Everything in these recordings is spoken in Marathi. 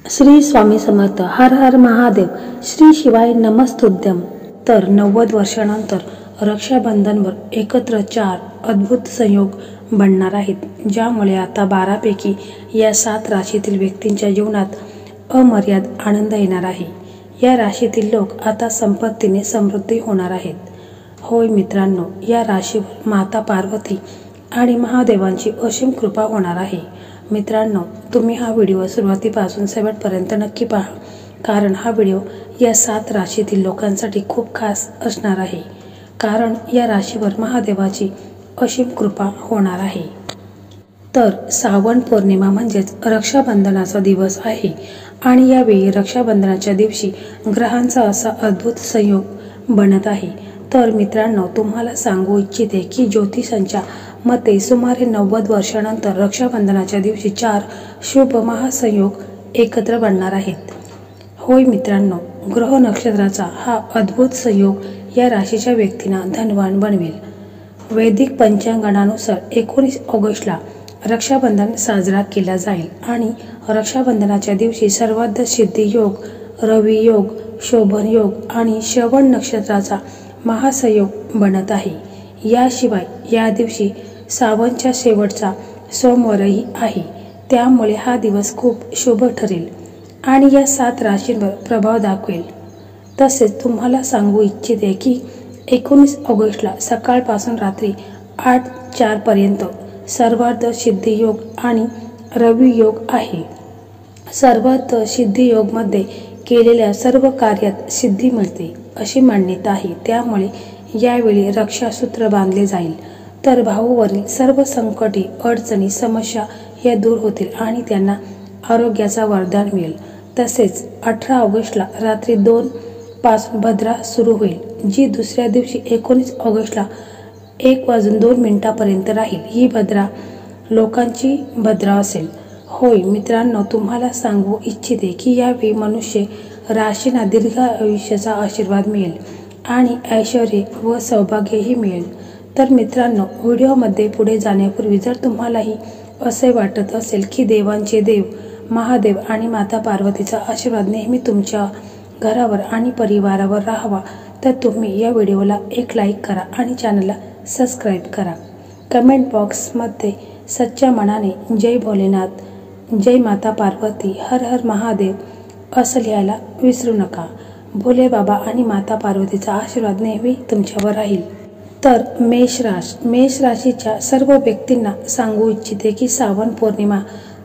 श्री स्वामी समर्थ. हर हर महादेव. श्री शिवाय नमस्तुभ्यं. तर 90 वर्षानंतर रक्षाबंधनवर एकत्र 4 अद्भुत संयोग बनणार आहेत, ज्यामुळे आता 12 पैकी या 7 राशीतील व्यक्तींच्या जीवनात अमर्याद आनंद येणार आहे. या राशीतील लोक आता संपत्तीने समृद्धी होणार आहेत. होय मित्रांनो, या राशीवर माता पार्वती आणि महादेवांची असीम कृपा होणार आहे. मित्रांनो, तुम्ही हा व्हिडिओ सुरुवातीपासून शेवटपर्यंत नक्की पहा, कारण हा व्हिडिओ या 7 राशीतील लोकांसाठी खूप खास असणार आहे. कारण या राशीवर महादेवाची असीम कृपा होणार आहे. तर श्रावण पौर्णिमा म्हणजेच रक्षाबंधनाचा दिवस आहे आणि यावेळी रक्षाबंधनाच्या दिवशी ग्रहांचा असा अद्भुत संयोग बनत आहे. तर मित्रांनो, तुम्हाला सांगू इच्छिते की ज्योतिषांच्या मते सुमारे 90 वर्षानंतर रक्षाबंधनाच्या दिवशी 4 शुभ महासंयोग एकत्र बनणार आहेत. होय मित्रांनो, ग्रह नक्षत्राचा हा अद्भुत संयोग या राशीच्या व्यक्तींना धनवान बनवेल. वैदिक पंचांगानुसार 19 ऑगस्टला रक्षाबंधन साजरा केला जाईल आणि रक्षाबंधनाच्या दिवशी सर्वार्थ सिद्धी योग, रवी योग, शोभन योग आणि श्रवण नक्षत्राचा महासंयोग बनत आहे. याशिवाय या दिवशी श्रावणच्या शेवटचा सोमवारही आहे, त्यामुळे हा दिवस खूप शुभ ठरेल आणि या 7 राशींवर प्रभाव दाखवेल. तसेच तुम्हाला सांगू इच्छिते की 19 ऑगस्टला सकाळपासून रात्री 8:04 पर्यंत सर्वार्थ सिद्धी योग आणि रवी योग आहे. सर्वार्थ सिद्धी योगमध्ये केलेल्या सर्व कार्यात सिद्धी मिळते अशी मान्यता आहे. त्यामुळे यावेळी रक्षासूत्र बांधले जाईल, तर भाऊवरील सर्व संकटे, अडचणी, समस्या या दूर होतील आणि त्यांना आरोग्याचा वरदान मिळेल. तसेच 18 ऑगस्टला रात्री 2 पासून भद्रा सुरू होईल, जी दुसऱ्या दिवशी 19 ऑगस्टला 1:02 पर्यंत राहील. ही भद्रा लोकांची भद्रा असेल. होय मित्रांनो, तुम्हाला सांगू इच्छिते की यावेळी मनुष्य राशींना दीर्घ आयुष्याचा आशीर्वाद मिळेल आणि ऐश्वर्य व सौभाग्यही मिळेल. तर मित्रांनो, व्हिडिओमध्ये पुढे जाण्यापूर्वी जर तुम्हालाही असे वाटत असेल की देवांचे देव महादेव आणि माता पार्वतीचा आशीर्वाद नेहमी तुमच्या घरावर आणि परिवारावर राहावा, तर तुम्ही या व्हिडिओला एक लाईक करा आणि चॅनलला सबस्क्राईब करा. कमेंट बॉक्समध्ये सच्च्या मनाने जय भोलेनाथ, जय माता पार्वती, हर हर महादेव असं लिहायला विसरू नका. भोले बाबा आणि माता पार्वतीचा आशीर्वाद नेहमी तुमच्यावर राहील. तर मेष राशीच्या सर्व व्यक्तींना सांगू इच्छिते की श्रावण पौर्णिमा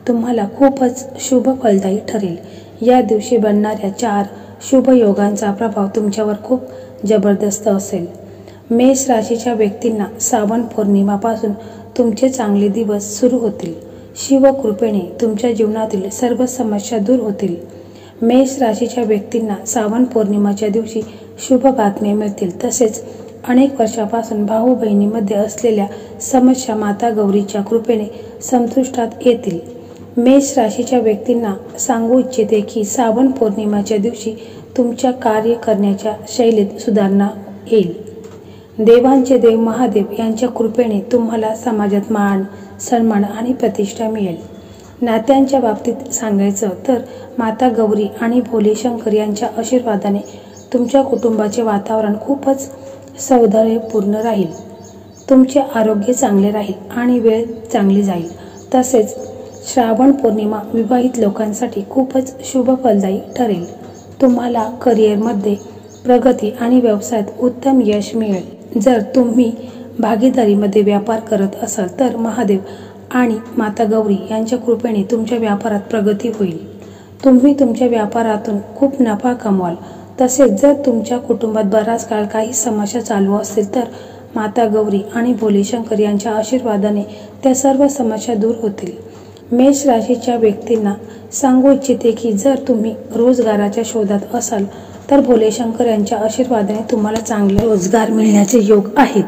तुम्हाला खूपच शुभ फलदायी ठरेल. या दिवशी बनणाऱ्या 4 शुभ योगांचा प्रभाव तुमच्यावर खूप जबरदस्त असेल. मेष राशीच्या व्यक्तींना श्रावण पौर्णिमापासून तुमचे चांगले दिवस सुरू होतील. शिवकृपेने तुमच्या जीवनातील सर्व समस्या दूर होतील. मेष राशीच्या व्यक्तींना श्रावण पौर्णिमाच्या दिवशी शुभ बातम्या मिळतील. तसेच अनेक वर्षापासून भाऊ बहिणीमध्ये असलेल्या समस्या माता गौरीच्या कृपेने संपुष्टात येतील. मेष राशीच्या व्यक्तींना सांगू इच्छिते की श्रावण पौर्णिमाच्या दिवशी तुमच्या कार्य करण्याच्या शैलीत सुधारणा येईल. देवांचे देव महादेव यांच्या कृपेने तुम्हाला समाजात मान, सन्मान आणि प्रतिष्ठा मिळेल. नात्यांच्या बाबतीत सांगायचं तर माता गौरी आणि भोले शंकर यांच्या आशीर्वादाने तुमच्या कुटुंबाचे वातावरण खूपच सौहार्दपूर्ण राहील. तुमचे आरोग्य चांगले राहील आणि वेळ चांगली जाईल. तसेच श्रावण पौर्णिमा विवाहित लोकांसाठी खूपच शुभ फलदायी ठरेल. तुम्हाला करिअरमध्ये प्रगती आणि व्यवसायात उत्तम यश मिळेल. जर तुम्ही भागीदारीमध्ये व्यापार करत असाल तर महादेव आणि माता गौरी यांच्या कृपेने तुमच्या व्यापारात प्रगती होईल. तुम्ही तुमच्या व्यापारातून खूप नफा कमवाल. तसेच जर तुमच्या कुटुंबात बराच काळ काही समस्या चालू असतील तर माता गौरी आणि भोले शंकर यांच्या आशीर्वादाने त्या सर्व समस्या दूर होतील. मेष राशीच्या व्यक्तींना सांगू इच्छिते की जर तुम्ही रोजगाराच्या शोधात असाल तर भोले शंकर यांच्या आशीर्वादाने तुम्हाला चांगले रोजगार मिळण्याचे योग आहेत.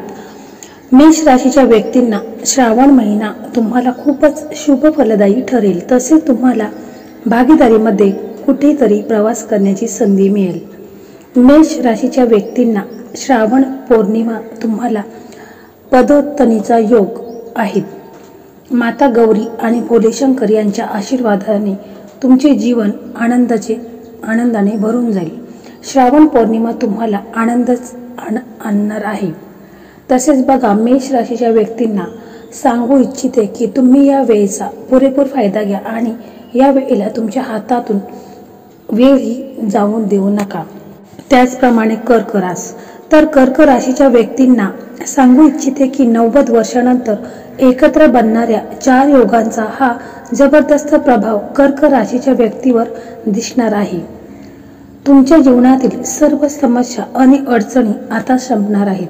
मेष राशीच्या व्यक्तींना श्रावण महिना तुम्हाला खूपच शुभ फलदायी ठरेल. तसेच तुम्हाला भागीदारीमध्ये कुठेतरी प्रवास करण्याची संधी मिळेल. मेष राशीच्या व्यक्तींना श्रावण पौर्णिमा तुम्हाला पदोन्नतीचा योग आहेत. माता गौरी आणि भोले शंकर यांच्या आशीर्वादाने तुमचे जीवन आनंदाने भरून जाईल. श्रावण पौर्णिमा तुम्हाला आनंदच आणणार आहे. तसेच बघा, मेष राशीच्या व्यक्तींना सांगू इच्छिते की तुम्ही या वेळेचा पुरेपूर फायदा घ्या आणि या वेळेला तुमच्या हातातून वेळही जाऊन देऊ नका. त्याचप्रमाणे कर्क रास, तर कर्क राशीच्या व्यक्तींना सांगू इच्छिते की 90 वर्षानंतर एकत्र बनणाऱ्या 4 योगांचा हा जबरदस्त प्रभाव कर्क राशीच्या व्यक्तीवर दिसणार आहे. तुमच्या जीवनातील सर्व समस्या आणि अडचणी आता संपणार आहेत.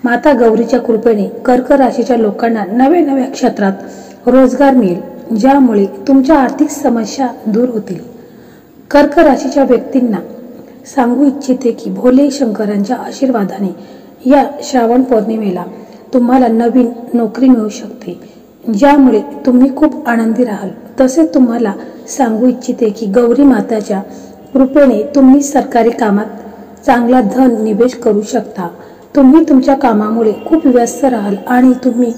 माता गौरीच्या कृपेने कर्क राशीच्या लोकांना नव्या क्षेत्रात रोजगार मिळेल, ज्यामुळे तुमच्या आर्थिक समस्या दूर होतील. कर्क राशीच्या व्यक्तींना सांगू इच्छिते की भोले शंकरांच्या आशीर्वादाने या श्रावण पौर्णिमेला तुम्हाला नवीन नोकरी मिळू शकते, ज्यामुळे तुम्ही खूप आनंदी राहाल. तसेच तुम्हाला सांगू इच्छिते की गौरी माताच्या कृपेने तुम्ही सरकारी कामात चांगला धन निवेश करू शकता. तुम्ही तुमच्या कामामुळे खूप व्यस्त राहाल आणि तुम्ही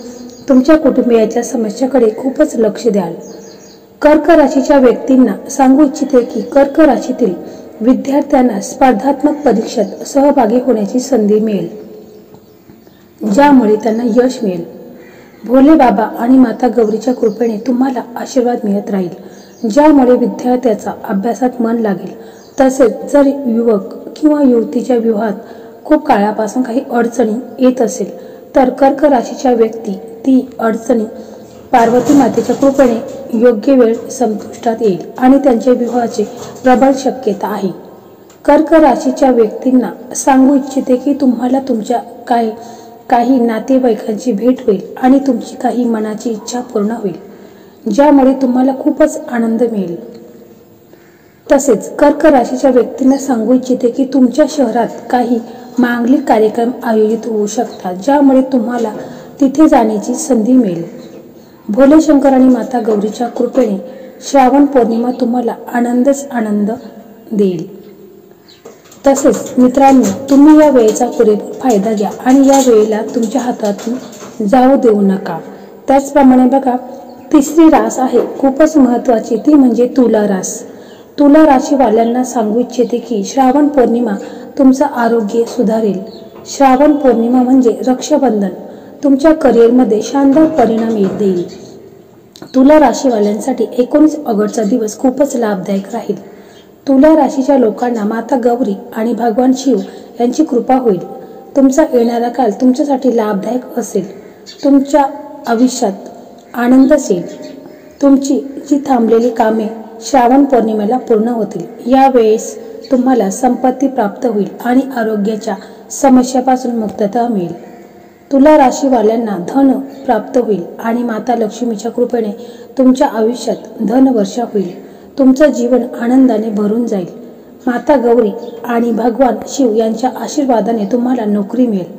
तुमच्या कुटुंबियाच्या समस्याकडे खूपच लक्ष द्याल. कर्क राशीच्या व्यक्तींना सांगू इच्छिते की कर्क राशीतील विद्यार्थ्यांना स्पर्धात्मक परीक्षेत सहभागी होण्याची संधी मिळेल, ज्यामुळे त्यांना यश मिळेल. भोले बाबा आणि माता गौरीच्या कृपेने तुम्हाला आशीर्वाद मिळत राहील, ज्यामुळे विद्यार्थ्याचा अभ्यासात मन लागेल. तसेच जर युवक किंवा युवतीच्या विवाहात खूप काळापासून काही अडचणी येत असेल तर कर्क राशीच्या व्यक्ती ती अडचणी पार्वती मातेच्या कृपेने योग्य वेळ संपुष्टात येईल आणि त्यांच्या विवाहाची प्रबळ शक्यता आहे. कर्क राशीच्या व्यक्तींना सांगू इच्छिते की तुम्हाला तुमच्या काही नातेवाईकांची भेट होईल आणि तुमची काही मनाची इच्छा पूर्ण होईल, ज्यामुळे तुम्हाला खूपच आनंद मिळेल. तसेच कर्क राशीच्या व्यक्तींना सांगू इच्छिते की तुमच्या शहरात काही मांगलिक कार्यक्रम आयोजित होऊ शकतात, ज्यामुळे तुम्हाला तिथे जाण्याची संधी मिळेल. भोले शंकर आणि माता गौरीच्या कृपेने श्रावण पौर्णिमा तुम्हाला आनंद देईल. तसेच मित्रांनो, तुम्ही या वेळेचा पुरेपूर फायदा घ्या आणि या वेळेला तुमच्या हातातून जाऊ देऊ नका. त्याचप्रमाणे बघा, तिसरी रास आहे खूपच महत्त्वाची, ती म्हणजे तुला रास. तुला राशीवाल्यांना सांगू इच्छिते की श्रावण पौर्णिमा तुमचं आरोग्य सुधारेल. श्रावण पौर्णिमा म्हणजे रक्षाबंधन तुमच्या करिअरमध्ये शानदार परिणाम देईल. तुला राशीवाल्यांसाठी 19 ऑगस्टचा दिवस खूपच लाभदायक राहील. तुला राशीच्या लोकांना माता गौरी आणि भगवान शिव यांची कृपा होईल. तुमचा येणारा काळ तुमच्यासाठी लाभदायक असेल. तुमच्या आयुष्यात आनंदच येईल. तुमची जी थांबलेली कामे श्रावण पौर्णिमेला पूर्ण होतील. यावेळेस तुम्हाला संपत्ती प्राप्त होईल आणि आरोग्याच्या समस्यापासून मुक्तता मिळेल. तुला राशीवाल्यांना धन प्राप्त होईल आणि माता लक्ष्मीच्या कृपेने तुमच्या आयुष्यात धनवर्षा होईल. तुमचं जीवन आनंदाने भरून जाईल. माता गौरी आणि भगवान शिव यांच्या आशीर्वादाने तुम्हाला नोकरी मिळेल.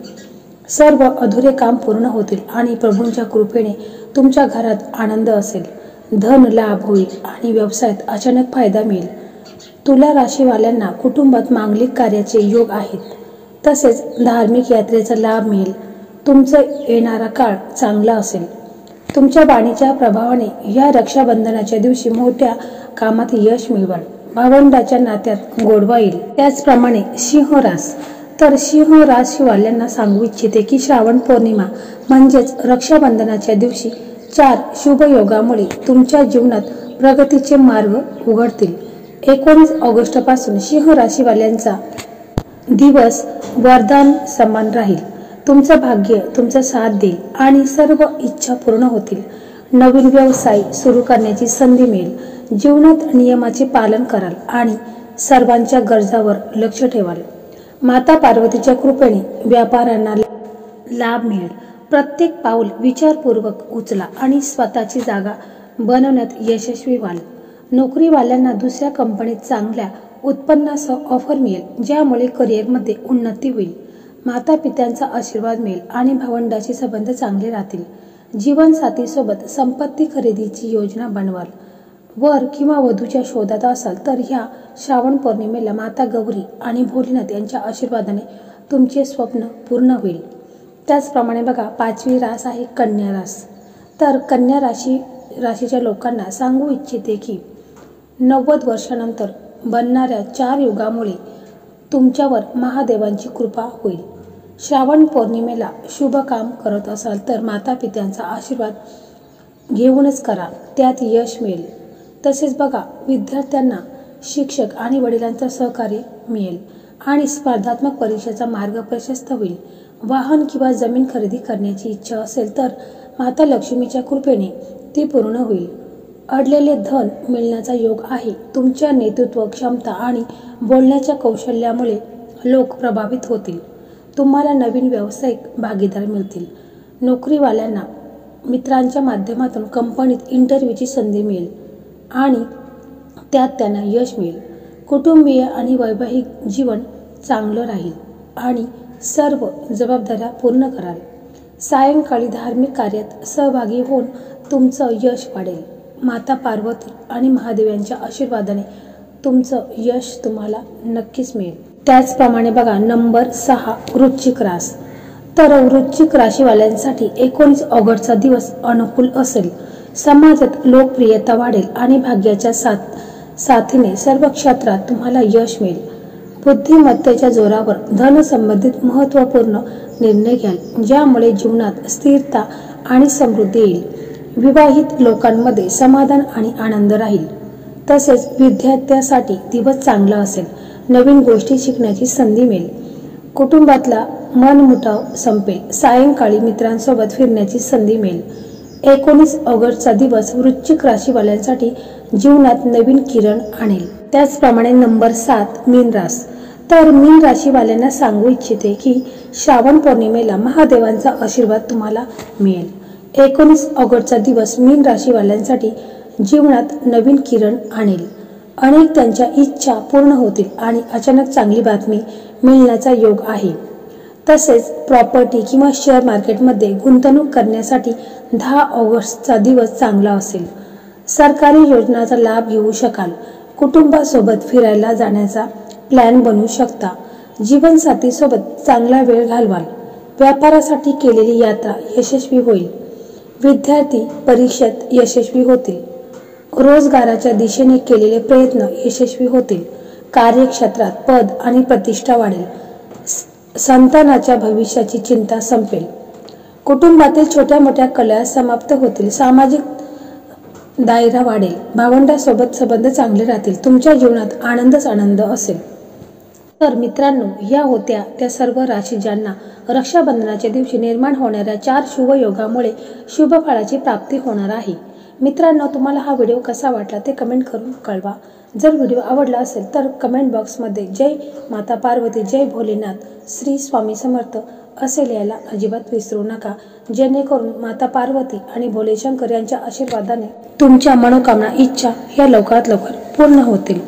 सर्व अधुरे काम पूर्ण होतील आणि प्रभूंच्या कृपेने तुमच्या घरात आनंद असेल. धन लाभ होईल आणि व्यवसायात अचानक फायदा मिळेल. तुला राशीवाल्यांना कुटुंबात मांगलिक कार्याचे योग आहेत. तसेच धार्मिक यात्रेचा लाभ मिळेल. तुमचा येणारा काळ चांगला असेल. तुमच्या वाणीच्या प्रभावाने या रक्षाबंधनाच्या दिवशी मोठ्या कामात यश मिळवाल. भावंडाच्या नात्यात गोडवा येईल. त्याचप्रमाणे सिंह रास, तर सिंह राशीवाल्यांना सांगू इच्छिते की श्रावण पौर्णिमा म्हणजेच रक्षाबंधनाच्या दिवशी 4 शुभ योगामुळे तुमच्या जीवनात प्रगतीचे मार्ग उघडतील. 19 ऑगस्ट पासून सिंह राशीवाल्यांचा दिवस वरदान समान राहील. तुमचं भाग्य तुमचा साथ देईल आणि सर्व इच्छा पूर्ण होतील. नवीन व्यवसाय सुरू करण्याची संधी मिळेल. जीवनात नियमाचे पालन कराल आणि सर्वांच्या गरजावर लक्ष ठेवाल. माता पार्वतीच्या कृपेने व्यापाऱ्यांना लाभ मिळेल. प्रत्येक पाऊल विचारपूर्वक उचला आणि स्वतःची जागा बनवण्यात यशस्वी व्हाल. नोकरीवाल्यांना दुसऱ्या कंपनीत चांगल्या उत्पन्नासह ऑफर मिळेल, ज्यामुळे करिअरमध्ये उन्नती होईल. माता पित्यांचा आशीर्वाद मिळेल आणि भावंडाचे संबंध चांगले राहतील. जीवनसाथीसोबत संपत्ती खरेदीची योजना बनवाल. वर किंवा वधूच्या शोधात असाल तर ह्या श्रावण पौर्णिमेला माता गौरी आणि भोलेनाथ यांच्या आशीर्वादाने तुमचे स्वप्न पूर्ण होईल. त्याचप्रमाणे बघा, 5वी रास आहे कन्या रास. तर कन्या राशीच्या लोकांना सांगू इच्छिते की 90 वर्षानंतर बनणाऱ्या 4 युगामुळे तुमच्यावर महादेवांची कृपा होईल. श्रावण पौर्णिमेला शुभ काम करत असाल तर माता पित्यांचा आशीर्वाद घेऊनच करा, त्यात यश मिळेल. तसेच बघा, विद्यार्थ्यांना शिक्षक आणि वडिलांचा सहकार्य मिळेल आणि स्पर्धात्मक परीक्षेचा मार्ग प्रशस्त होईल. वाहन किंवा जमीन खरेदी करण्याची इच्छा असेल तर माता लक्ष्मीच्या कृपेने ती पूर्ण होईल. अडलेले धन मिळण्याचा योग आहे. तुमच्या नेतृत्व क्षमता आणि बोलण्याच्या कौशल्यामुळे लोक प्रभावित होतील. तुम्हाला नवीन व्यावसायिक भागीदार मिळतील. नोकरीवाल्यांना मित्रांच्या माध्यमातून कंपनीत इंटरव्ह्यूची संधी मिळेल आणि त्यात त्यांना यश मिळेल. कुटुंबीय आणि वैवाहिक जीवन चांगलं राहील आणि सर्व जबाबदाऱ्या पूर्ण कराल. सायंकाळी धार्मिक कार्यात सहभागी होऊन तुमचं यश वाढेल. माता पार्वती आणि महादेव यांच्या आशीर्वादाने तुमचं यश तुम्हाला नक्कीच मिळेल. त्याचप्रमाणे बघा, नंबर 6 वृश्चिक रास. तर वृश्चिक राशीवाल्यांसाठी 19 ऑगस्टचा दिवस अनुकूल असेल. समाजात लोकप्रियता वाढेल आणि भाग्याच्या साथीने सर्व क्षेत्रात तुम्हाला यश मिळेल. बुद्धिमत्तेच्या जोरावर धन संबंधित महत्त्वपूर्ण निर्णय घ्याल, ज्यामुळे जीवनात स्थिरता आणि समृद्धी येईल. विवाहित लोकांमध्ये समाधान आणि आनंद राहील. तसेच विद्यार्थ्यांसाठी दिवस चांगला असेल. नवीन गोष्टी शिकण्याची संधी मिळेल. कुटुंबातला मनमुटाव संपेल. सायंकाळी मित्रांसोबत फिरण्याची संधी मिळेल. 19 ऑगस्टचा दिवस वृश्चिक राशीवाल्यांसाठी जीवनात नवीन किरण आणेल. त्याचप्रमाणे नंबर 7 मीन रास. तर मीन राशीवाल्यांना सांगू इच्छिते की श्रावण पौर्णिमेला महादेवांचा आशीर्वाद तुम्हाला मिळेल. 19 ऑगस्टचा दिवस मीन राशीवाल्यांसाठी जीवनात नवीन किरण आणेल. अनेक त्यांच्या इच्छा पूर्ण होतील आणि अचानक चांगली बातमी मिळण्याचा योग आहे. तसेच प्रॉपर्टी किंवा शेअर मार्केटमध्ये गुंतवणूक करण्यासाठी 10 ऑगस्टचा दिवस चांगला असेल. सरकारी योजनांचा लाभ घेऊ शकाल. कुटुंबासोबत फिरायला जाण्याचा प्लॅन बनवू शकता. जीवनसाथीसोबत चांगला वेळ घालवाल. व्यापारासाठी केलेली यात्रा यशस्वी होईल. विद्यार्थी परीक्षेत यशस्वी होतील. रोजगाराच्या दिशेने केलेले प्रयत्न यशस्वी होतील. कार्यक्षेत्रात पद आणि प्रतिष्ठा वाढेल. संतानाच्या भविष्याची चिंता संपेल. कुटुंबातील छोट्या मोठ्या कलह समाप्त होतील. सामाजिक दायरा वाढेल. भावंडांसोबत संबंध चांगले राहतील. तुमच्या जीवनात आनंदच आनंद असेल. तर मित्रांनो, या होत्या त्या सर्व राशी ज्यांना रक्षाबंधनाच्या दिवशी निर्माण होणाऱ्या 4 शुभ योगामुळे शुभ फळाची प्राप्ती होणार आहे. मित्रांनो, तुम्हाला हा व्हिडिओ कसा वाटला ते कमेंट करून कळवा. जर व्हिडिओ आवडला असेल तर कमेंट बॉक्समध्ये जय माता पार्वती, जय भोलेनाथ, श्री स्वामी समर्थ असे लिहायला अजिबात विसरू नका, जेणेकरून माता पार्वती आणि भोलेशंकर यांच्या आशीर्वादाने तुमच्या मनोकामना इच्छा ह्या लवकरात लवकर पूर्ण होतील.